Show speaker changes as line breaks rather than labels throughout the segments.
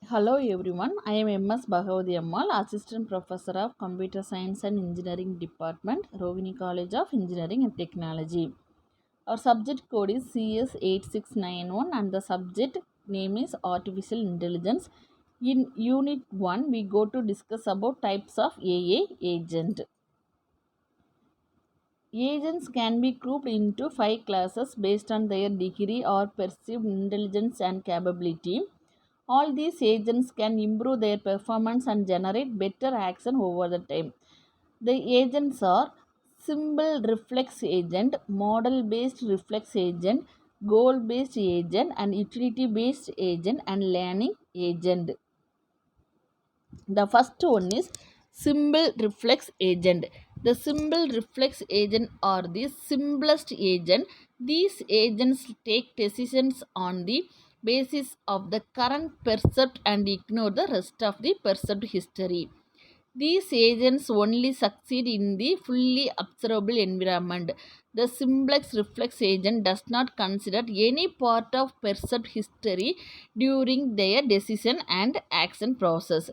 Hello everyone, I am MS Bhagavati Ammal, Assistant Professor of Computer Science and Engineering Department, Rovini College of Engineering and Technology. Our subject code is CS8691 and the subject name is Artificial Intelligence. In Unit 1, we go to discuss about types of AA agent. Agents can be grouped into 5 classes based on their degree or perceived intelligence and capability. All these agents can improve their performance and generate better action over the time. The agents are symbol reflex agent, model based reflex agent, goal based agent, and utility based agent and learning agent. The first one is symbol reflex agent. The symbol reflex agent are the simplest agent. These agents take decisions on the basis of the current percept and ignore the rest of the percept history. These agents only succeed in the fully observable environment. The simplex reflex agent does not consider any part of perceived history during their decision and action process.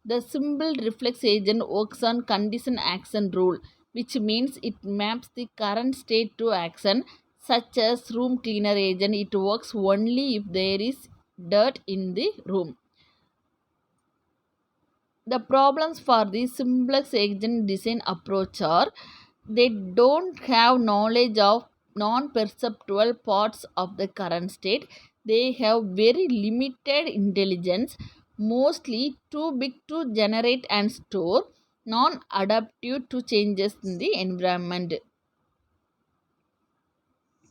The simple reflex agent works on condition action rule, which means it maps the current state to action, such as room cleaner agent. It works only if there is dirt in the room. The problems for the simplex agent design approach are they don't have knowledge of non-perceptual parts of the current state. They have very limited intelligence, mostly too big to generate and store, non-adaptive to changes in the environment.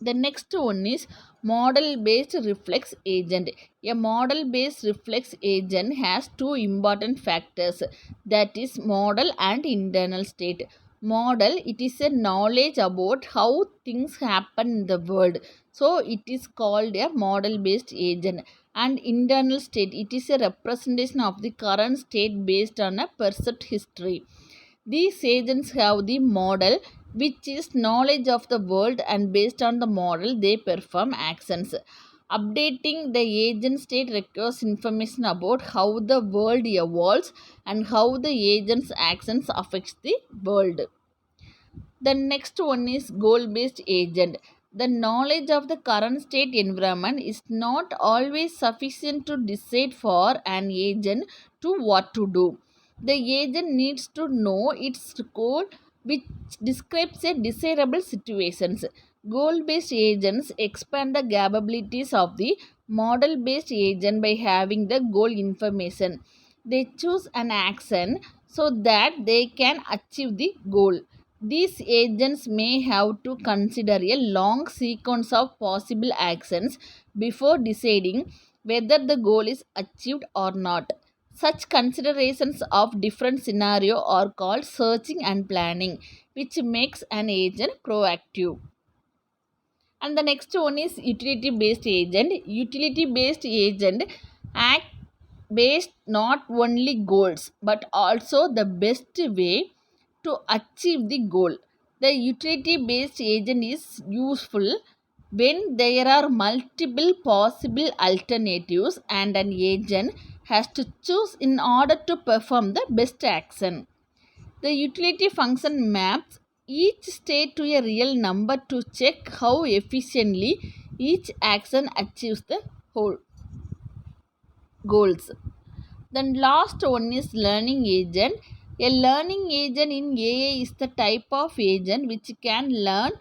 The next one is model based reflex agent. A model based reflex agent has two important factors, that is model and internal state. Model, it is a knowledge about how things happen in the world, so it is called a model based agent. And internal state, it is a representation of the current state based on a perceived history. These agents have the model, which is knowledge of the world, and based on the model, they perform actions. Updating the agent state requires information about how the world evolves and how the agent's actions affects the world. The next one is goal based agent. The knowledge of the current state environment is not always sufficient to decide for an agent to what to do. The agent needs to know its goal, which describes a desirable situations. Goal based agents expand the capabilities of the model based agent by having the goal information. They choose an action so that they can achieve the goal. These agents may have to consider a long sequence of possible actions before deciding whether the goal is achieved or not. Such considerations of different scenarios are called searching and planning, which makes an agent proactive. And the next one is utility based agent. Utility based agent act based not only goals but also the best way to achieve the goal. The utility based agent is useful when there are multiple possible alternatives and an agent has to choose in order to perform the best action. The utility function maps each state to a real number to check how efficiently each action achieves the whole goals. Then last one is learning agent. A learning agent in AI is the type of agent which can learn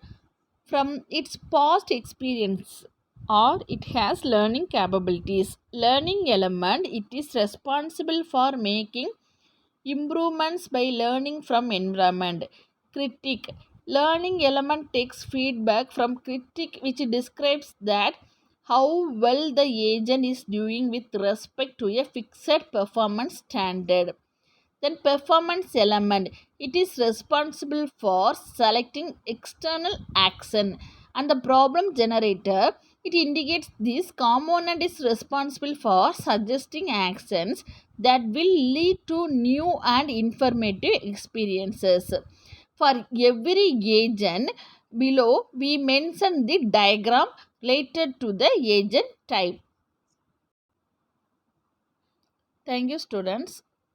from its past experience or it has learning capabilities. Learning element, it is responsible for making improvements by learning from environment. Critic, learning element takes feedback from critic which describes that how well the agent is doing with respect to a fixed performance standard. Then performance element, it is responsible for selecting external action. And the problem generator, it indicates this component is responsible for suggesting actions that will lead to new and informative experiences. For every agent below, we mention the diagram related to the agent type. Thank you, students.